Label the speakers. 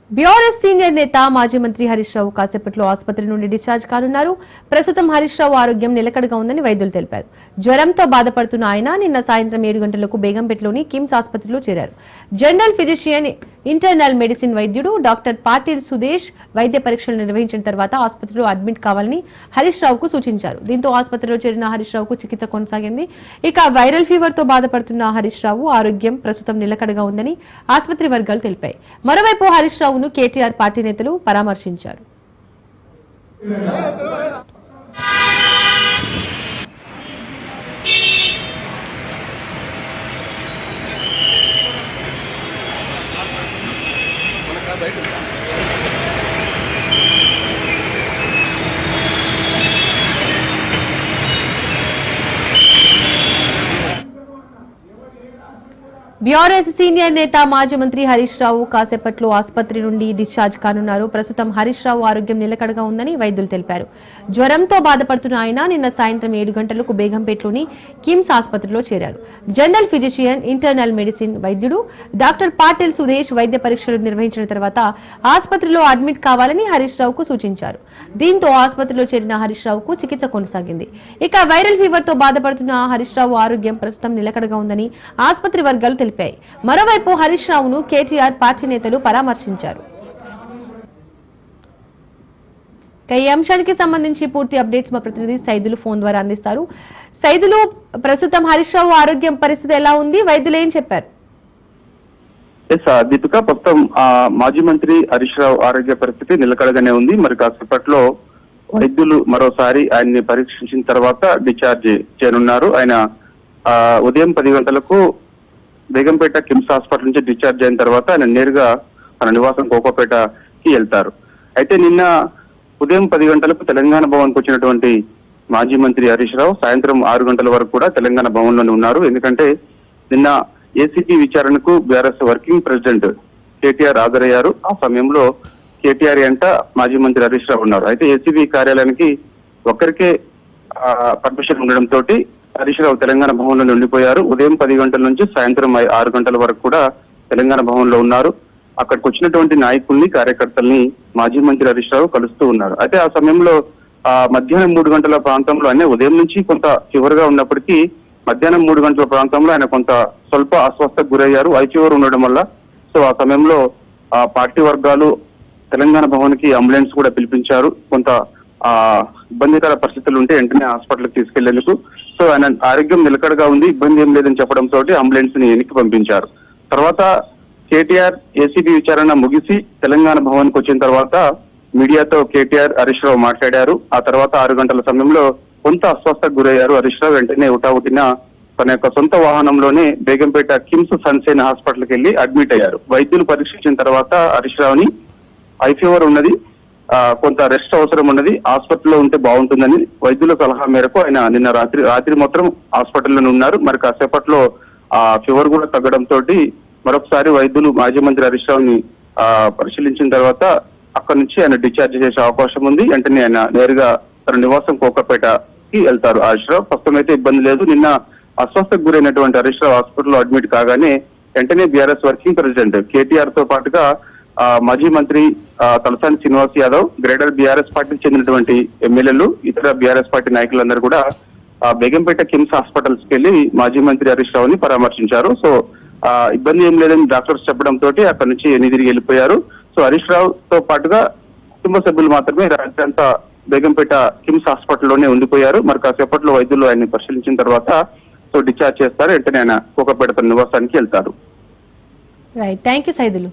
Speaker 1: BRS senior నేత మాజీ మంత్రి హరీష్ రావు కాసేపట్లో ఆసుపత్రి నుండి డిశ్చార్జ్ కానున్నారు. ప్రస్తుతం హరీష్ రావు ఆరోగ్యం నిలకడగా ఉందని వైద్యులు తెలిపారు. జ్వరంతో బాధపడుతున్న ఆయన నిన్న సాయంత్రం 7 గంటలకు బేగంపేటలోని కిమ్స్ ఆసుపత్రిలో చేరారు. జనరల్ ఫిజిషియన్, ఇంటర్నల్ మెడిసిన్ వైద్యుడు డాక్టర్ పాటిల్ సుదేశ్ వైద్య పరీక్షలు నిర్వహించిన తర్వాత ఆసుపత్రిలో అడ్మిట్ కావాలని హరీష్ రావుకు సూచించారు. దీంతో ఆసుపత్రిలో చేరిన హరీష్ రావుకు చికిత్స కొనసాగింది. ఇక వైరల్ ఫీవర్ తో బాధపడుతున్న హరీష్ రావు ఆరోగ్యం ప్రస్తుతం నిలకడగా ఉందని ఆసుపత్రి వర్గాలు తెలిపాయి. మరోవైపు హరీష్ రావును కేటీఆర్ పార్టీ నేతలు పరామర్శించారు. బీఆర్ఎస్ సీనియర్ నేత మాజీ మంత్రి హరీష్ రావు కాసేపట్లో ఆసుపత్రి నుండి డిశ్చార్జ్ కానున్నారు. ప్రస్తుతం హరీష్ రావు ఆరోగ్యం నిలకడగా ఉందని వైద్యులు తెలిపారు. జ్వరంతో బాధపడుతున్న ఆయన నిన్న సాయంత్రం 7 గంటలకు బేగంపేటలోని కిమ్స్ ఆసుపత్రిలో చేరారు. జనరల్ ఫిజిషియన్, ఇంటర్నల్ మెడిసిన్ వైద్యుడు డాక్టర్ పాటిల్ సుదేశ్ వైద్య పరీక్షలు నిర్వహించిన తర్వాత ఆసుపత్రిలో అడ్మిట్ కావాలని హరీష్ రావుకు సూచించారు. దీంతో ఆసుపత్రిలో చేరిన హరీష్ రావుకు చికిత్స కొనసాగింది. ఇక వైరల్ ఫీవర్ తో బాధపడుతున్న హరీష్ రావు ఆరోగ్యం ప్రస్తుతం నిలకడగా ఉందని ఆసుపత్రి వర్గాలు తెలిపాయి. మరోవైపు హరీష్ రావును కేటీఆర్ పార్టీ నేతలు పరామర్శించారు. ఈ అంశానికి సంబంధించి పూర్తి అప్డేట్స్ మా ప్రతినిధి సైదులు ఫోన్ ద్వారా అందిస్తారు. సైదులు, ప్రస్తుతం హరీష్ రావు ఆరోగ్యం పరిస్థితి ఎలా ఉంది? వైద్యులు ఏం చెప్పారు?
Speaker 2: దీపిక, ప్రస్తుతం మాజీ మంత్రి హరీష్ రావు ఆరోగ్య పరిస్థితి నిలకడగానే ఉంది. మరి కాసేపట్లో వైద్యులు మరోసారి ఆయన్ని పరీక్షించిన తర్వాత డిశ్చార్జ్ చేయనున్నారు. ఆయన ఉదయం 10 గంటలకు బేగంపేట కిమ్స్ హాస్పిటల్ నుంచి డిశ్చార్జ్ అయిన తర్వాత ఆయన నేరుగా తన నివాసం కోకోపేటకి వెళ్తారు. అయితే నిన్న ఉదయం 10 గంటలకు తెలంగాణ భవన్ కు వచ్చినటువంటి మాజీ మంత్రి హరీష్ రావు సాయంత్రం 6 గంటల వరకు కూడా తెలంగాణ భవన్ లోనే ఉన్నారు. ఎందుకంటే నిన్న ఏసీబీ విచారణకు బీఆర్ఎస్ వర్కింగ్ ప్రెసిడెంట్ కేటీఆర్ హాజరయ్యారు. ఆ సమయంలో కేటీఆర్ అంట మాజీ మంత్రి హరీష్ రావు ఉన్నారు. అయితే ఏసీబీ కార్యాలయానికి ఒక్కరికే పర్మిషన్ ఉండడంతో హరీష్ రావు తెలంగాణ భవన్ లో ఉండిపోయారు. ఉదయం 10 గంటల నుంచి సాయంత్రం 6 గంటల వరకు కూడా తెలంగాణ భవన్ లో ఉన్నారు. అక్కడికి వచ్చినటువంటి నాయకుల్ని, కార్యకర్తల్ని మాజీ మంత్రి హరీష్ రావు కలుస్తూ ఉన్నారు. అయితే ఆ సమయంలో మధ్యాహ్నం 3 గంటల ప్రాంతంలో ఆయన ఉదయం నుంచి కొంత ఫీవర్ గా ఉన్నప్పటికీ మధ్యాహ్నం 3 గంటల ప్రాంతంలో ఆయన కొంత స్వల్ప అస్వస్థకు గురయ్యారు. ఐ ఫీవర్ ఉండడం వల్ల. సో ఆ సమయంలో పార్టీ వర్గాలు తెలంగాణ భవన్ కి అంబులెన్స్ కూడా పిలిపించారు. కొంత ఇబ్బందికర పరిస్థితులు ఉంటే వెంటనే హాస్పిటల్కి తీసుకెళ్లేందుకు. సో ఆయన ఆరోగ్యం నిలకడగా ఉంది, ఇబ్బంది ఏం లేదని చెప్పడంతో అంబులెన్స్ ని వెనక్కి పంపించారు. తర్వాత కేటీఆర్ ఏసీబీ విచారణ ముగిసి తెలంగాణ భవన్ కు వచ్చిన తర్వాత మీడియాతో కేటీఆర్ హరీష్ రావు మాట్లాడారు. ఆ తర్వాత 6 గంటల సమయంలో కొంత అస్వస్థకు గురయ్యారు హరీష్ రావు. వెంటనే ఉటావుటిన తన యొక్క సొంత వాహనంలోనే బేగంపేట కిమ్స్ సన్షైన్ హాస్పిటల్కి వెళ్లి అడ్మిట్ అయ్యారు. వైద్యులు పరీక్షించిన తర్వాత హరీష్ రావుని ఐ ఫీవర్ ఉన్నది, కొంత రెస్ట్ అవసరం ఉన్నది, హాస్పిటల్లో ఉంటే బాగుంటుందని వైద్యుల సలహా మేరకు ఆయన నిన్న రాత్రి మొత్తం హాస్పిటల్లోనే ఉన్నారు. మరి కాసేపట్లో ఫీవర్ కూడా తగ్గడంతో మరొకసారి వైద్యులు మాజీ మంత్రి హరీష్ రావుని పరిశీలించిన తర్వాత అక్కడి నుంచి ఆయన డిశ్చార్జ్ చేసే అవకాశం ఉంది. వెంటనే ఆయన నేరుగా తన నివాసం కోకపేటకి వెళ్తారు. హరీష్ రావు ప్రస్తుతం అయితే ఇబ్బంది లేదు. నిన్న అస్వస్థకు గురైనటువంటి హరీష్ రావు హాస్పిటల్లో అడ్మిట్ కాగానే వెంటనే బీఆర్ఎస్ వర్కింగ్ ప్రెసిడెంట్ కేటీఆర్ తో పాటుగా మాజీ మంత్రి తలసాని శ్రీనివాస్ యాదవ్, గ్రేటర్ బీఆర్ఎస్ పార్టీకి చెందినటువంటి ఎమ్మెల్యేలు, ఇతర బీఆర్ఎస్ పార్టీ నాయకులందరూ కూడా బేగంపేట కిమ్స్ హాస్పిటల్స్ కి వెళ్లి మాజీ మంత్రి హరీష్ రావుని పరామర్శించారు. సో ఇబ్బంది ఏం లేదని డాక్టర్స్ చెప్పడంతో అక్కడి నుంచి తిరిగి వెళ్ళిపోయారు. సో హరీష్ రావు తో పాటుగా కుటుంబ సభ్యులు మాత్రమే రాత్రి అంతా బేగంపేట కిమ్స్ హాస్పిటల్లోనే ఉండిపోయారు. మరి కాసేపట్లో వైద్యులు ఆయన్ని పరిశీలించిన తర్వాత సో డిశ్చార్జ్ చేస్తారు. వెంటనే ఆయన కోకపేట తన నివాసానికి వెళ్తారు.
Speaker 1: Right, thank you Saidulu.